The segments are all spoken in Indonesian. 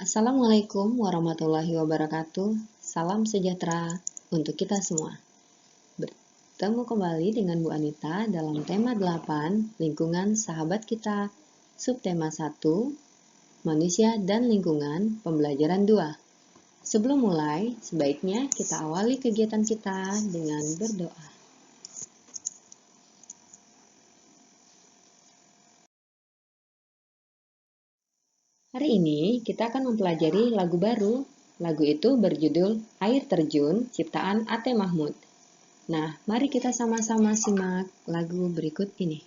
Assalamualaikum warahmatullahi wabarakatuh. Salam sejahtera untuk kita semua. Bertemu kembali dengan Bu Anita dalam tema 8, lingkungan sahabat kita, subtema 1, manusia dan lingkungan, pembelajaran 2. Sebelum mulai, sebaiknya kita awali kegiatan kita dengan berdoa. Hari ini kita akan mempelajari lagu baru. Lagu itu berjudul Air Terjun, ciptaan A.T. Mahmud. Nah, mari kita sama-sama simak lagu berikut ini.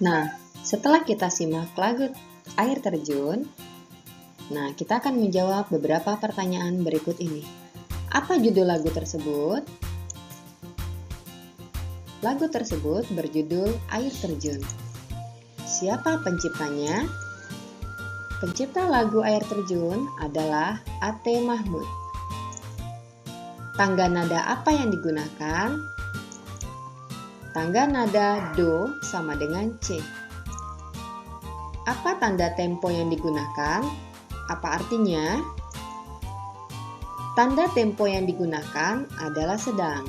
Nah, setelah kita simak lagu Air Terjun, kita akan menjawab beberapa pertanyaan berikut ini. Apa judul lagu tersebut? Lagu tersebut berjudul Air Terjun. Siapa penciptanya? Pencipta lagu Air Terjun adalah A.T. Mahmud. Tangga nada apa yang digunakan? Tangga nada Do sama dengan C. Apa tanda tempo yang digunakan? Apa artinya? Tanda tempo yang digunakan adalah sedang.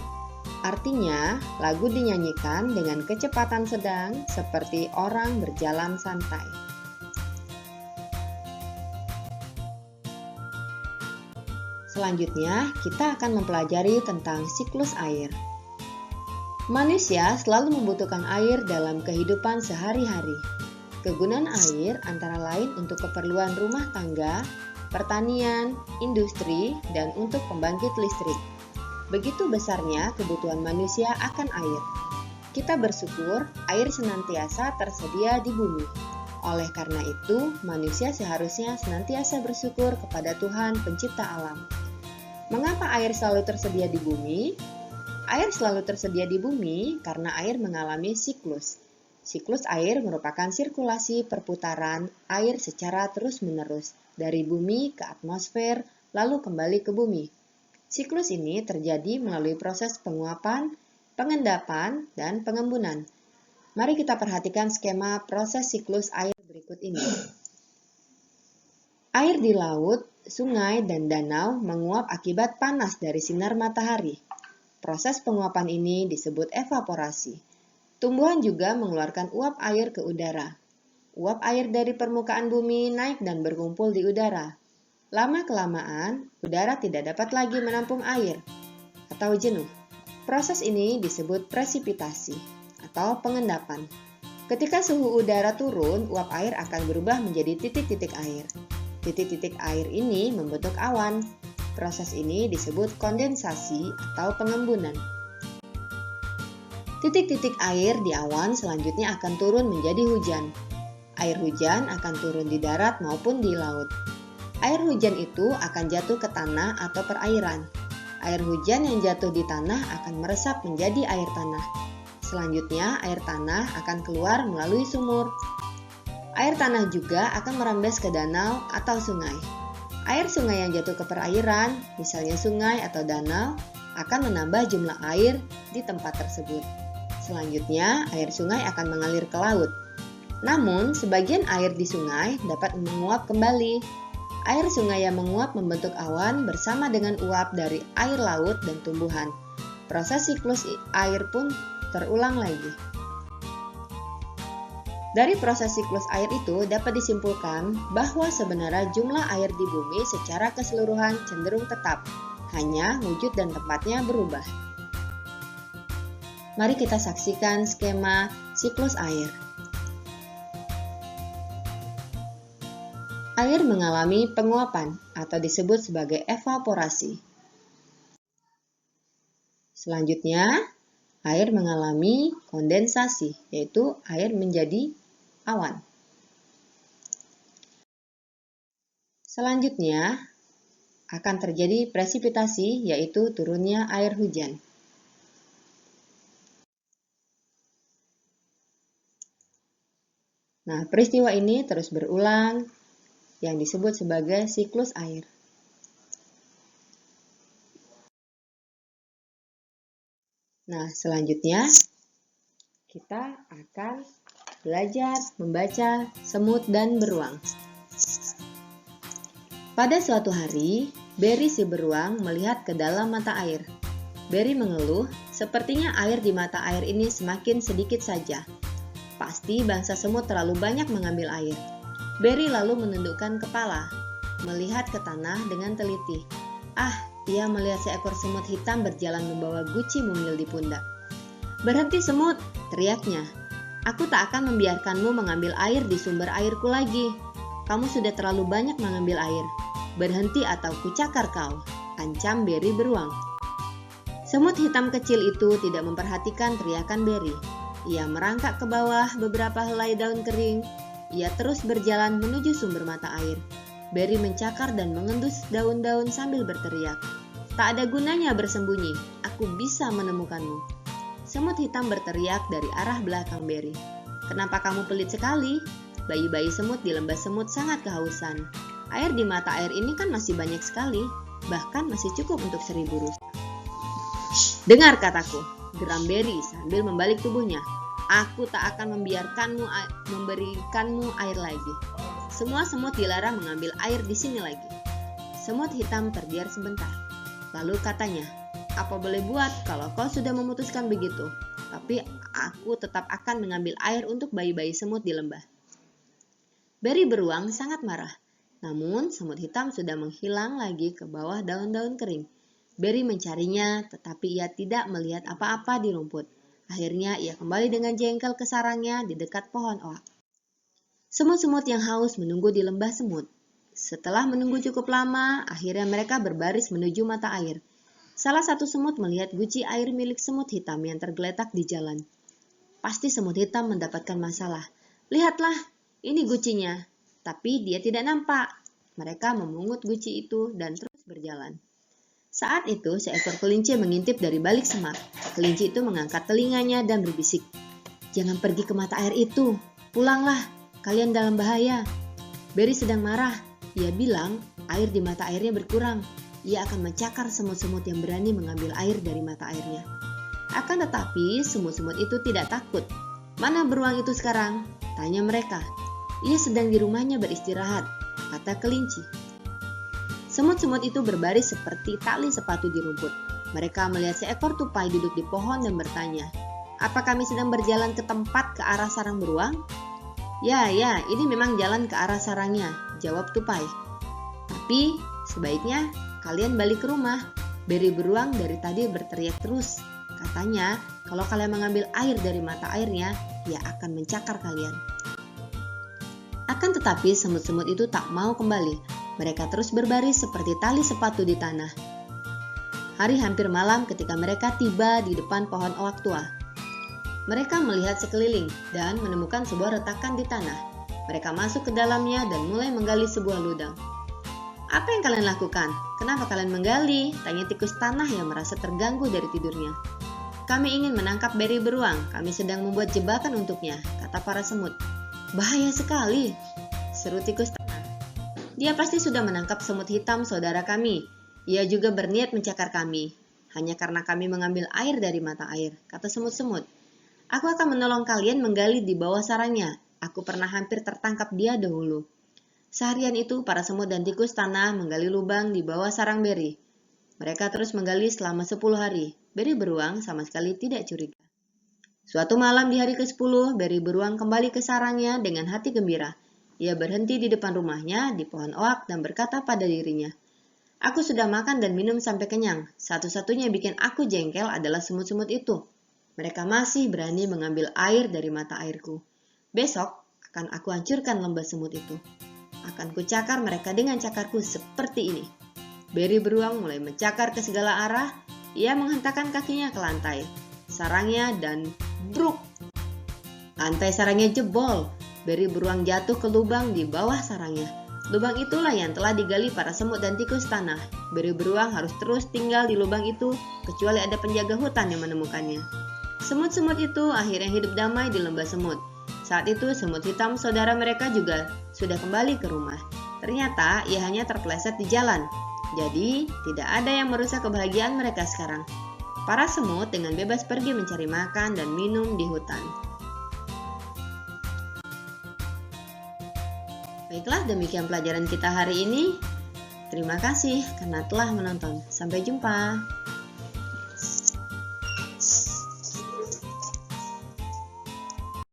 Artinya, lagu dinyanyikan dengan kecepatan sedang seperti orang berjalan santai. Selanjutnya, kita akan mempelajari tentang siklus air. Manusia selalu membutuhkan air dalam kehidupan sehari-hari. Kegunaan air antara lain untuk keperluan rumah tangga, pertanian, industri, dan untuk pembangkit listrik. Begitu besarnya kebutuhan manusia akan air. Kita bersyukur air senantiasa tersedia di bumi. Oleh karena itu, manusia seharusnya senantiasa bersyukur kepada Tuhan Pencipta alam. Mengapa air selalu tersedia di bumi? Air selalu tersedia di bumi karena air mengalami siklus. Siklus air merupakan sirkulasi perputaran air secara terus-menerus dari bumi ke atmosfer, lalu kembali ke bumi. Siklus ini terjadi melalui proses penguapan, pengendapan, dan pengembunan. Mari kita perhatikan skema proses siklus air berikut ini. Air di laut, sungai, dan danau menguap akibat panas dari sinar matahari. Proses penguapan ini disebut evaporasi. Tumbuhan juga mengeluarkan uap air ke udara. Uap air dari permukaan bumi naik dan berkumpul di udara. Lama-kelamaan, udara tidak dapat lagi menampung air atau jenuh. Proses ini disebut presipitasi atau pengendapan. Ketika suhu udara turun, uap air akan berubah menjadi titik-titik air. Titik-titik air ini membentuk awan. Proses ini disebut kondensasi atau pengembunan. Titik-titik air di awan selanjutnya akan turun menjadi hujan. Air hujan akan turun di darat maupun di laut. Air hujan itu akan jatuh ke tanah atau perairan. Air hujan yang jatuh di tanah akan meresap menjadi air tanah. Selanjutnya, air tanah akan keluar melalui sumur. Air tanah juga akan merembes ke danau atau sungai. Air sungai yang jatuh ke perairan, misalnya sungai atau danau, akan menambah jumlah air di tempat tersebut. Selanjutnya, air sungai akan mengalir ke laut. Namun, sebagian air di sungai dapat menguap kembali. Air sungai yang menguap membentuk awan bersama dengan uap dari air laut dan tumbuhan. Proses siklus air pun terulang lagi. Dari proses siklus air itu dapat disimpulkan bahwa sebenarnya jumlah air di bumi secara keseluruhan cenderung tetap, hanya wujud dan tempatnya berubah. Mari kita saksikan skema siklus air. Air mengalami penguapan atau disebut sebagai evaporasi. Selanjutnya, air mengalami kondensasi, yaitu air menjadi awan. Selanjutnya, akan terjadi presipitasi, yaitu turunnya air hujan. Nah, peristiwa ini terus berulang yang disebut sebagai siklus air. Nah, selanjutnya kita akan belajar membaca semut dan beruang. Pada suatu hari, Berry si beruang melihat ke dalam mata air. Berry mengeluh, sepertinya air di mata air ini semakin sedikit saja. Pasti bangsa semut terlalu banyak mengambil air. Berry lalu menundukkan kepala, melihat ke tanah dengan teliti. Ia melihat seekor semut hitam berjalan membawa guci mumil di pundak. "Berhenti semut," teriaknya. "Aku tak akan membiarkanmu mengambil air di sumber airku lagi. Kamu sudah terlalu banyak mengambil air. Berhenti atau kucakar kau," ancam Berry beruang. Semut hitam kecil itu tidak memperhatikan teriakan Berry. Ia merangkak ke bawah beberapa helai daun kering. Ia terus berjalan menuju sumber mata air. Berry mencakar dan mengendus daun-daun sambil berteriak, "Tak ada gunanya bersembunyi, aku bisa menemukanmu." Semut hitam berteriak dari arah belakang Berry. "Kenapa kamu pelit sekali? Bayi-bayi semut di lembah semut sangat kehausan. Air di mata air ini kan masih banyak sekali, bahkan masih cukup untuk 1000 rusa." "Dengar kataku," geram Berry sambil membalik tubuhnya. "Aku tak akan memberikanmu air lagi. Semua semut dilarang mengambil air di sini lagi." Semut hitam terdiam sebentar. Lalu katanya, "Apa boleh buat kalau kau sudah memutuskan begitu? Tapi aku tetap akan mengambil air untuk bayi-bayi semut di lembah." Berry beruang sangat marah. Namun semut hitam sudah menghilang lagi ke bawah daun-daun kering. Berry mencarinya, tetapi ia tidak melihat apa-apa di rumput. Akhirnya ia kembali dengan jengkel ke sarangnya di dekat pohon oak. Semut-semut yang haus menunggu di lembah semut. Setelah menunggu cukup lama, akhirnya mereka berbaris menuju mata air. Salah satu semut melihat guci air milik semut hitam yang tergeletak di jalan. Pasti semut hitam mendapatkan masalah. "Lihatlah, ini gucinya." Tapi dia tidak nampak. Mereka memungut guci itu dan terus berjalan. Saat itu, seekor kelinci mengintip dari balik semak. Kelinci itu mengangkat telinganya dan berbisik, "Jangan pergi ke mata air itu. Pulanglah, kalian dalam bahaya." Berry sedang marah. Ia bilang air di mata airnya berkurang. Ia akan mencakar semut-semut yang berani mengambil air dari mata airnya. Akan tetapi, semut-semut itu tidak takut. "Mana beruang itu sekarang?" tanya mereka. "Ia sedang di rumahnya beristirahat," kata kelinci. Semut-semut itu berbaris seperti tali sepatu di rumput. Mereka melihat seekor tupai duduk di pohon dan bertanya, "Apa kami sedang berjalan ke tempat ke arah sarang beruang?" Ya, ini memang jalan ke arah sarangnya," jawab tupai. "Tapi sebaiknya kalian balik ke rumah. Berry beruang dari tadi berteriak terus. Katanya, kalau kalian mengambil air dari mata airnya, ia akan mencakar kalian." Akan tetapi semut-semut itu tak mau kembali. Mereka terus berbaris seperti tali sepatu di tanah. Hari hampir malam ketika mereka tiba di depan pohon oak tua. Mereka melihat sekeliling dan menemukan sebuah retakan di tanah. Mereka masuk ke dalamnya dan mulai menggali sebuah lubang. "Apa yang kalian lakukan? Kenapa kalian menggali?" tanya tikus tanah yang merasa terganggu dari tidurnya. "Kami ingin menangkap Berry beruang. Kami sedang membuat jebakan untuknya," kata para semut. "Bahaya sekali," seru tikus tanah. "Dia pasti sudah menangkap semut hitam saudara kami. Ia juga berniat mencakar kami. Hanya karena kami mengambil air dari mata air," kata semut-semut. "Aku akan menolong kalian menggali di bawah sarangnya. Aku pernah hampir tertangkap dia dahulu." Seharian itu, para semut dan tikus tanah menggali lubang di bawah sarang Berry. Mereka terus menggali selama 10 hari. Berry beruang sama sekali tidak curiga. Suatu malam di hari ke-10, Beri beruang kembali ke sarangnya dengan hati gembira. Ia berhenti di depan rumahnya di pohon oak dan berkata pada dirinya, "Aku sudah makan dan minum sampai kenyang. Satu-satunya yang bikin aku jengkel adalah semut-semut itu. Mereka masih berani mengambil air dari mata airku. Besok akan aku hancurkan lembah semut itu. Akan kucakar mereka dengan cakarku seperti ini." Beri beruang mulai mencakar ke segala arah. Ia menghentakkan kakinya ke lantai sarangnya dan bruk! Lantai sarangnya jebol. Beri beruang jatuh ke lubang di bawah sarangnya. Lubang itulah yang telah digali para semut dan tikus tanah. Beri beruang harus terus tinggal di lubang itu, kecuali ada penjaga hutan yang menemukannya. Semut-semut itu akhirnya hidup damai di lembah semut. Saat itu semut hitam saudara mereka juga sudah kembali ke rumah. Ternyata ia hanya terpeleset di jalan. Jadi tidak ada yang merusak kebahagiaan mereka sekarang. Para semut dengan bebas pergi mencari makan dan minum di hutan. Baiklah, demikian pelajaran kita hari ini. Terima kasih karena telah menonton. Sampai jumpa.